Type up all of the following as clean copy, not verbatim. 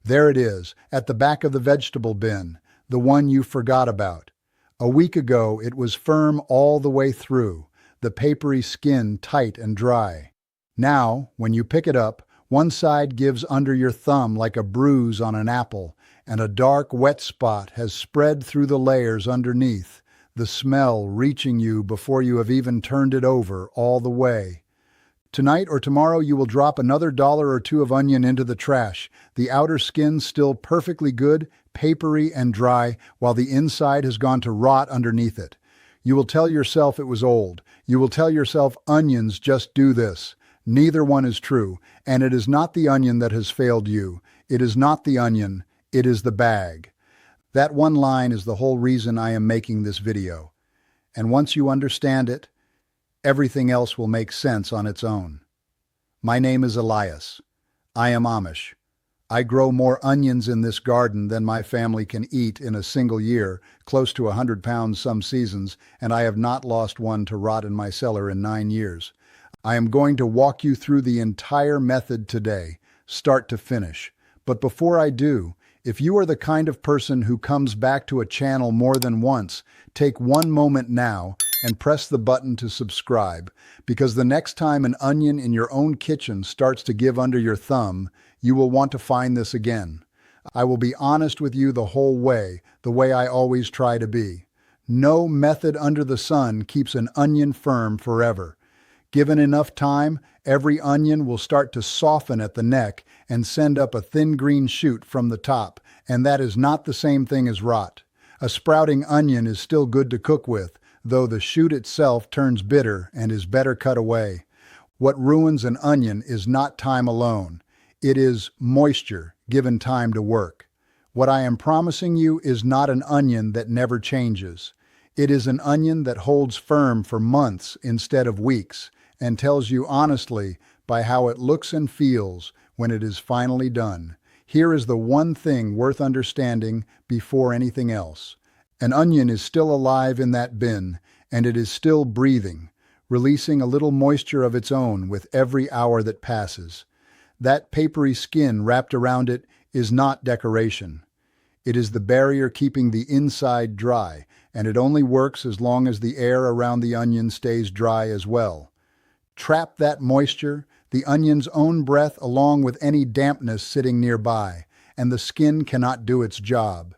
There it is, at the back of the vegetable bin, the one you forgot about. A week ago, it was firm all the way through, the papery skin tight and dry. Now, when you pick it up, one side gives under your thumb like a bruise on an apple, and a dark, wet spot has spread through the layers underneath, the smell reaching you before you have even turned it over all the way. Tonight or tomorrow you will drop another $1 or $2 of onion into the trash, the outer skin still perfectly good, papery and dry, while the inside has gone to rot underneath it. You will tell yourself it was old. You will tell yourself onions just do this. Neither one is true, and it is not the onion that has failed you. It is not the onion, it is the bag. That one line is the whole reason I am making this video. And once you understand it, everything else will make sense on its own. My name is Elias. I am Amish. I grow more onions in this garden than my family can eat in a single year, close to 100 pounds some seasons, and I have not lost one to rot in my cellar in 9 years. I am going to walk you through the entire method today, start to finish. But before I do, if you are the kind of person who comes back to a channel more than once, take one moment now and press the button to subscribe, because the next time an onion in your own kitchen starts to give under your thumb, you will want to find this again. I will be honest with you the whole way, the way I always try to be. No method under the sun keeps an onion firm forever. Given enough time, every onion will start to soften at the neck and send up a thin green shoot from the top, and that is not the same thing as rot. A sprouting onion is still good to cook with, though the shoot itself turns bitter and is better cut away. What ruins an onion is not time alone. It is moisture given time to work. What I am promising you is not an onion that never changes. It is an onion that holds firm for months instead of weeks, and tells you honestly by how it looks and feels when it is finally done. Here is the one thing worth understanding before anything else. An onion is still alive in that bin, and it is still breathing, releasing a little moisture of its own with every hour that passes. That papery skin wrapped around it is not decoration. It is the barrier keeping the inside dry, and it only works as long as the air around the onion stays dry as well. Trap that moisture, the onion's own breath along with any dampness sitting nearby, and the skin cannot do its job.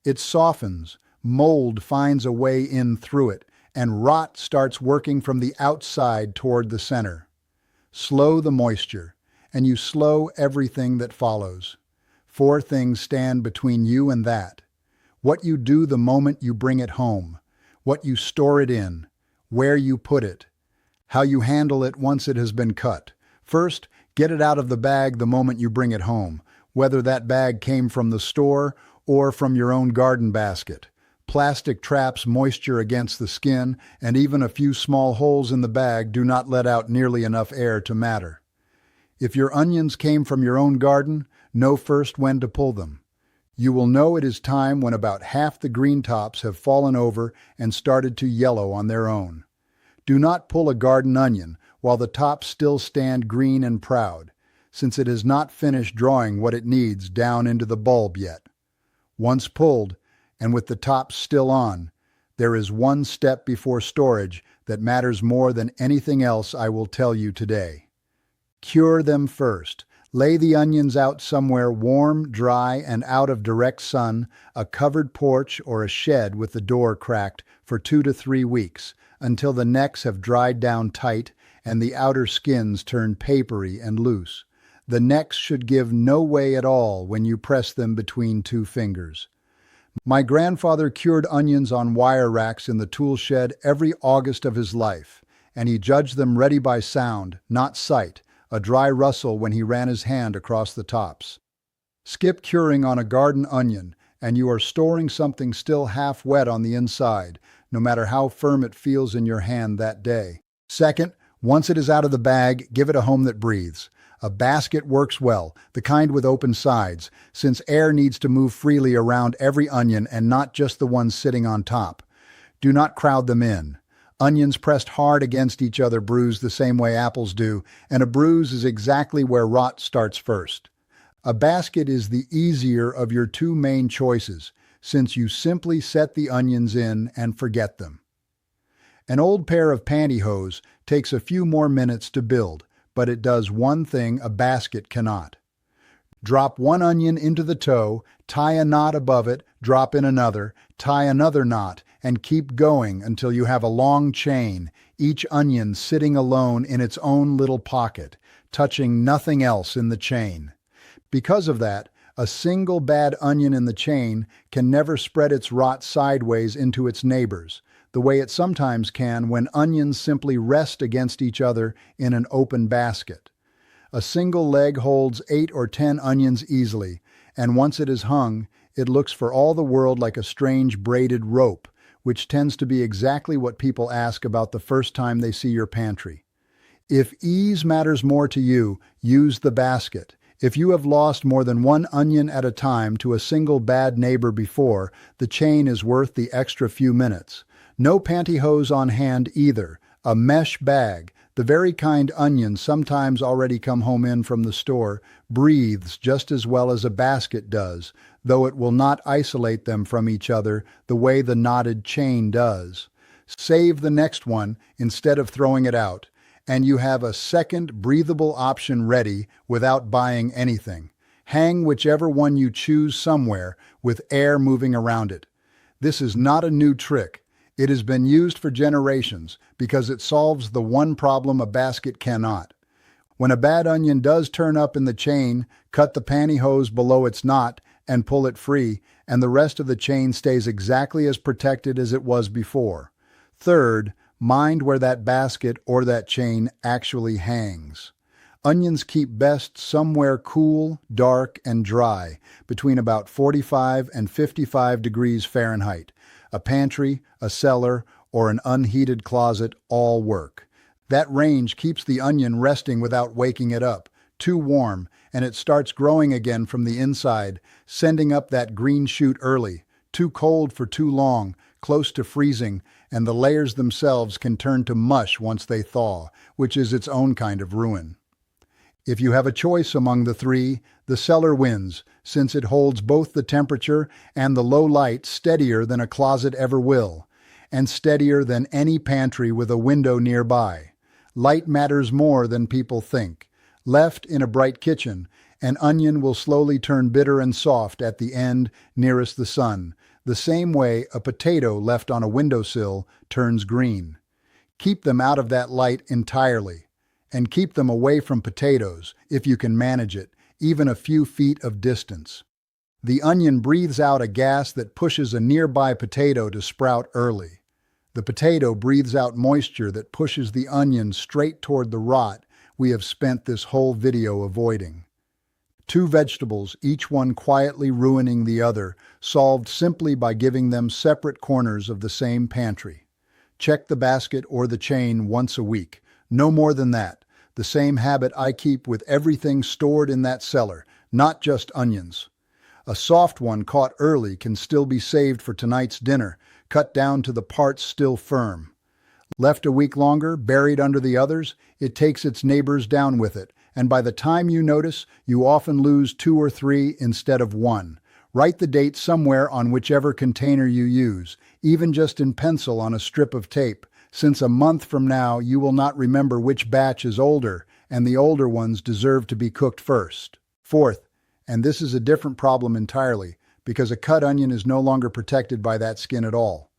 It softens, mold finds a way in through it, and rot starts working from the outside toward the center. Slow the moisture, and you slow everything that follows. 4 things stand between you and that. What you do the moment you bring it home, what you store it in, where you put it, how you handle it once it has been cut. First, get it out of the bag the moment you bring it home, whether that bag came from the store or from your own garden basket. Plastic traps moisture against the skin, and even a few small holes in the bag do not let out nearly enough air to matter. If your onions came from your own garden, know first when to pull them. You will know it is time when about half the green tops have fallen over and started to yellow on their own. Do not pull a garden onion while the tops still stand green and proud, since it has not finished drawing what it needs down into the bulb yet. Once pulled, and with the tops still on, there is one step before storage that matters more than anything else I will tell you today. Cure them first. Lay the onions out somewhere warm, dry, and out of direct sun, a covered porch or a shed with the door cracked, for 2 to 3 weeks, until the necks have dried down tight and the outer skins turn papery and loose. The necks should give no way at all when you press them between 2 fingers. My grandfather cured onions on wire racks in the tool shed every August of his life, and he judged them ready by sound, not sight, a dry rustle when he ran his hand across the tops. Skip curing on a garden onion, and you are storing something still half wet on the inside, no matter how firm it feels in your hand that day. Second, once it is out of the bag, give it a home that breathes. A basket works well, the kind with open sides, since air needs to move freely around every onion and not just the ones sitting on top. Do not crowd them in. Onions pressed hard against each other bruise the same way apples do, and a bruise is exactly where rot starts first. A basket is the easier of your two main choices, since you simply set the onions in and forget them. An old pair of pantyhose takes a few more minutes to build, but it does one thing a basket cannot. Drop one onion into the toe, tie a knot above it, drop in another, tie another knot, and keep going until you have a long chain, each onion sitting alone in its own little pocket, touching nothing else in the chain. Because of that, a single bad onion in the chain can never spread its rot sideways into its neighbors, the way it sometimes can when onions simply rest against each other in an open basket. A single leg holds 8 or 10 onions easily, and once it is hung, it looks for all the world like a strange braided rope, which tends to be exactly what people ask about the first time they see your pantry. If ease matters more to you, use the basket. If you have lost more than one onion at a time to a single bad neighbor before, the chain is worth the extra few minutes. No pantyhose on hand either. A mesh bag, the very kind onions sometimes already come home in from the store, breathes just as well as a basket does, though it will not isolate them from each other the way the knotted chain does. Save the next one instead of throwing it out, and you have a second breathable option ready without buying anything. Hang whichever one you choose somewhere with air moving around it. This is not a new trick. It has been used for generations because it solves the one problem a basket cannot. When a bad onion does turn up in the chain, cut the pantyhose below its knot and pull it free, and the rest of the chain stays exactly as protected as it was before. Third, mind where that basket or that chain actually hangs. Onions keep best somewhere cool, dark, and dry, between about 45 and 55 degrees Fahrenheit. A pantry, a cellar, or an unheated closet all work. That range keeps the onion resting without waking it up. Too warm, and it starts growing again from the inside, sending up that green shoot early. Too cold for too long, close to freezing, and the layers themselves can turn to mush once they thaw, which is its own kind of ruin. If you have a choice among the three, the cellar wins, since it holds both the temperature and the low light steadier than a closet ever will, and steadier than any pantry with a window nearby. Light matters more than people think. Left in a bright kitchen, an onion will slowly turn bitter and soft at the end nearest the sun, the same way a potato left on a windowsill turns green. Keep them out of that light entirely, and keep them away from potatoes, if you can manage it, even a few feet of distance. The onion breathes out a gas that pushes a nearby potato to sprout early. The potato breathes out moisture that pushes the onion straight toward the rot we have spent this whole video avoiding. Two vegetables, each one quietly ruining the other, solved simply by giving them separate corners of the same pantry. Check the basket or the chain once a week. No more than that. The same habit I keep with everything stored in that cellar, not just onions. A soft one caught early can still be saved for tonight's dinner, cut down to the parts still firm. Left a week longer, buried under the others, it takes its neighbors down with it, and by the time you notice, you often lose 2 or 3 instead of 1. Write the date somewhere on whichever container you use, even just in pencil on a strip of tape, since a month from now you will not remember which batch is older, and the older ones deserve to be cooked first. Fourth, and this is a different problem entirely, because a cut onion is no longer protected by that skin at all.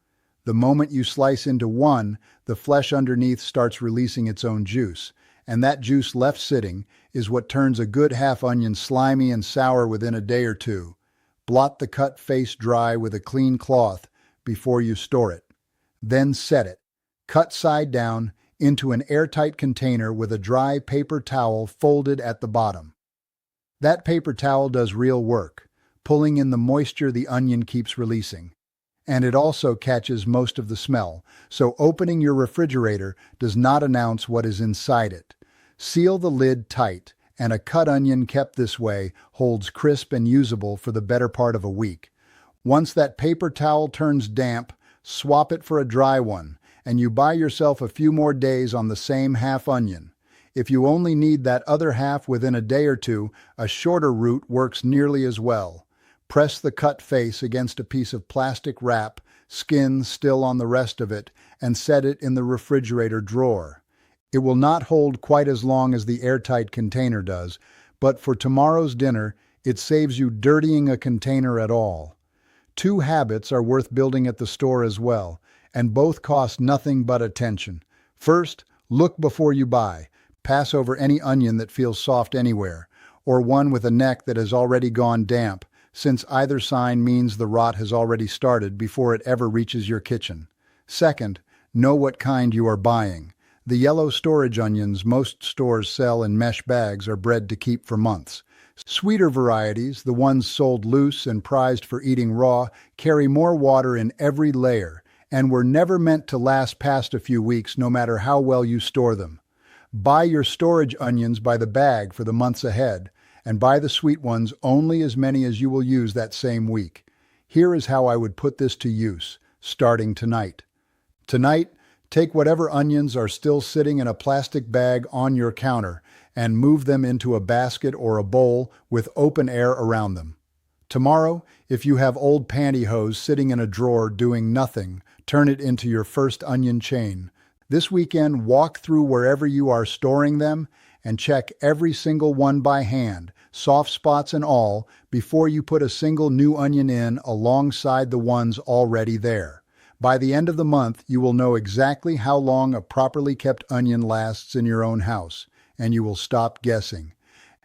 The moment you slice into one, the flesh underneath starts releasing its own juice, and that juice left sitting is what turns a good half onion slimy and sour within a day or two. Blot the cut face dry with a clean cloth before you store it. Then set it, cut side down, into an airtight container with a dry paper towel folded at the bottom. That paper towel does real work, pulling in the moisture the onion keeps releasing. And it also catches most of the smell, so opening your refrigerator does not announce what is inside it. Seal the lid tight, and a cut onion kept this way holds crisp and usable for the better part of a week. Once that paper towel turns damp, swap it for a dry one, and you buy yourself a few more days on the same half onion. If you only need that other half within a day or two, a shorter route works nearly as well. Press the cut face against a piece of plastic wrap, skin still on the rest of it, and set it in the refrigerator drawer. It will not hold quite as long as the airtight container does, but for tomorrow's dinner, it saves you dirtying a container at all. Two habits are worth building at the store as well, and both cost nothing but attention. First, look before you buy. Pass over any onion that feels soft anywhere, or one with a neck that has already gone damp, since either sign means the rot has already started before it ever reaches your kitchen. Second, know what kind you are buying. The yellow storage onions most stores sell in mesh bags are bred to keep for months. Sweeter varieties, the ones sold loose and prized for eating raw, carry more water in every layer and were never meant to last past a few weeks no matter how well you store them. Buy your storage onions by the bag for the months ahead, and buy the sweet ones only as many as you will use that same week. Here is how I would put this to use, starting tonight. Tonight, take whatever onions are still sitting in a plastic bag on your counter and move them into a basket or a bowl with open air around them. Tomorrow, if you have old pantyhose sitting in a drawer doing nothing, turn it into your first onion chain. This weekend, walk through wherever you are storing them and check every single one by hand, soft spots and all, before you put a single new onion in alongside the ones already there. By the end of the month, you will know exactly how long a properly kept onion lasts in your own house, and you will stop guessing.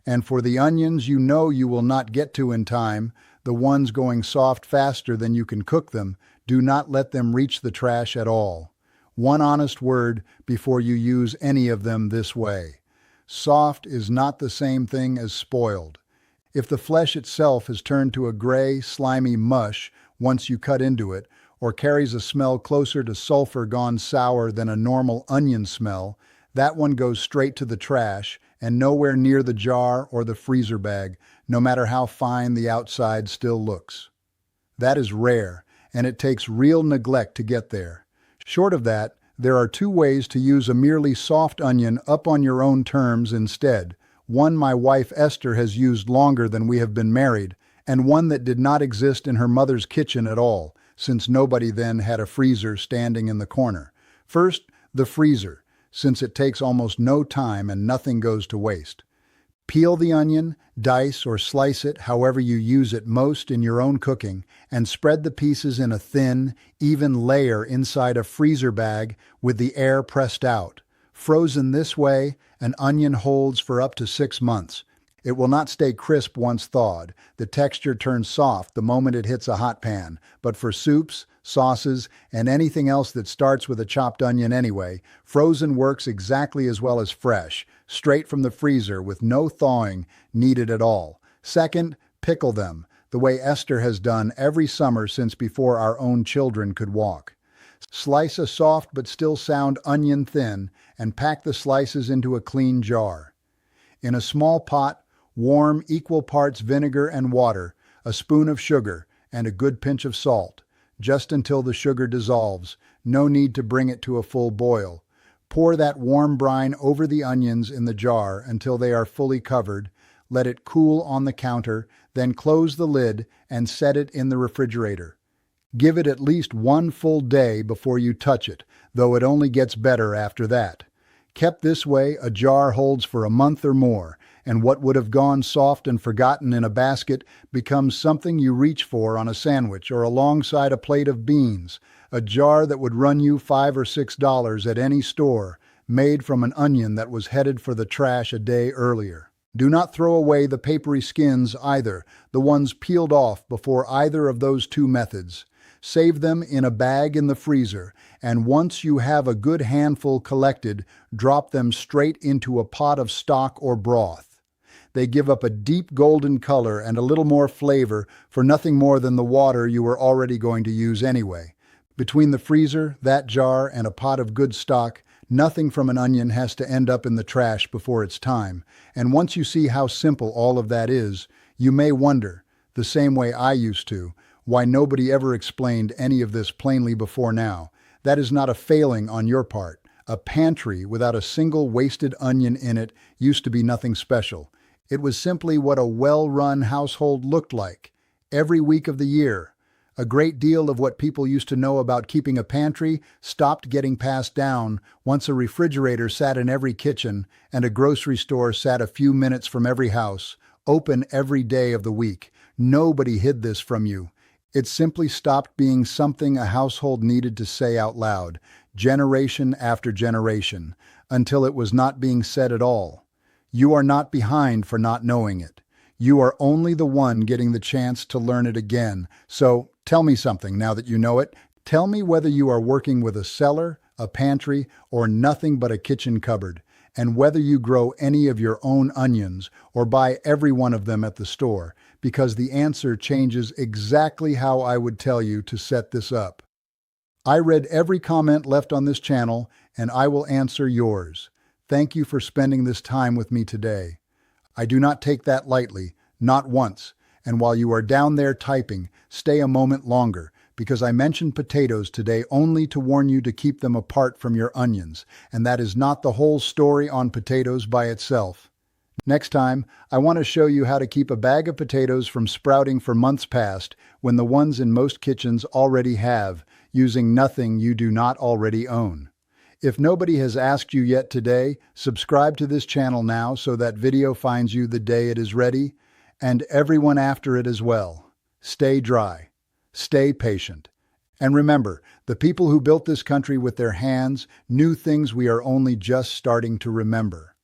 And for the onions you know you will not get to in time, the ones going soft faster than you can cook them, do not let them reach the trash at all. One honest word before you use any of them this way. Soft is not the same thing as spoiled. If the flesh itself has turned to a gray, slimy mush once you cut into it, or carries a smell closer to sulfur gone sour than a normal onion smell, that one goes straight to the trash and nowhere near the jar or the freezer bag, no matter how fine the outside still looks. That is rare, and it takes real neglect to get there. Short of that, there are two ways to use a merely soft onion up on your own terms instead. One my wife Esther has used longer than we have been married, and one that did not exist in her mother's kitchen at all, since nobody then had a freezer standing in the corner. First, the freezer, since it takes almost no time and nothing goes to waste. Peel the onion, dice or slice it however you use it most in your own cooking, and spread the pieces in a thin, even layer inside a freezer bag with the air pressed out. Frozen this way, an onion holds for up to 6 months. It will not stay crisp once thawed. The texture turns soft the moment it hits a hot pan, but for soups, sauces, and anything else that starts with a chopped onion anyway, frozen works exactly as well as fresh, straight from the freezer with no thawing needed at all. Second, pickle them, the way Esther has done every summer since before our own children could walk. Slice a soft but still sound onion thin and pack the slices into a clean jar. In a small pot, warm equal parts vinegar and water, a spoon of sugar, and a good pinch of salt, just until the sugar dissolves. No need to bring it to a full boil. Pour that warm brine over the onions in the jar until they are fully covered. Let it cool on the counter, then close the lid and set it in the refrigerator. Give it at least 1 full day before you touch it, though it only gets better after that. Kept this way, a jar holds for a month or more, and what would have gone soft and forgotten in a basket becomes something you reach for on a sandwich or alongside a plate of beans, a jar that would run you $5 or $6 at any store, made from an onion that was headed for the trash a day earlier. Do not throw away the papery skins either, the ones peeled off before either of those two methods. Save them in a bag in the freezer, and once you have a good handful collected, drop them straight into a pot of stock or broth. They give up a deep golden color and a little more flavor for nothing more than the water you were already going to use anyway. Between the freezer, that jar, and a pot of good stock, nothing from an onion has to end up in the trash before it's time. And once you see how simple all of that is, you may wonder, the same way I used to, why nobody ever explained any of this plainly before now. That is not a failing on your part. A pantry without a single wasted onion in it used to be nothing special. It was simply what a well-run household looked like, every week of the year. A great deal of what people used to know about keeping a pantry stopped getting passed down once a refrigerator sat in every kitchen and a grocery store sat a few minutes from every house, open every day of the week. Nobody hid this from you. It simply stopped being something a household needed to say out loud, generation after generation, until it was not being said at all. You are not behind for not knowing it. You are only the one getting the chance to learn it again. So tell me something now that you know it. Tell me whether you are working with a cellar, a pantry, or nothing but a kitchen cupboard, and whether you grow any of your own onions or buy every one of them at the store, because the answer changes exactly how I would tell you to set this up. I read every comment left on this channel, and I will answer yours. Thank you for spending this time with me today. I do not take that lightly, not once, and while you are down there typing, stay a moment longer, because I mentioned potatoes today only to warn you to keep them apart from your onions, and that is not the whole story on potatoes by itself. Next time, I want to show you how to keep a bag of potatoes from sprouting for months past when the ones in most kitchens already have, using nothing you do not already own. If nobody has asked you yet today, subscribe to this channel now so that video finds you the day it is ready, and everyone after it as well. Stay dry. Stay patient. And remember, the people who built this country with their hands knew things we are only just starting to remember.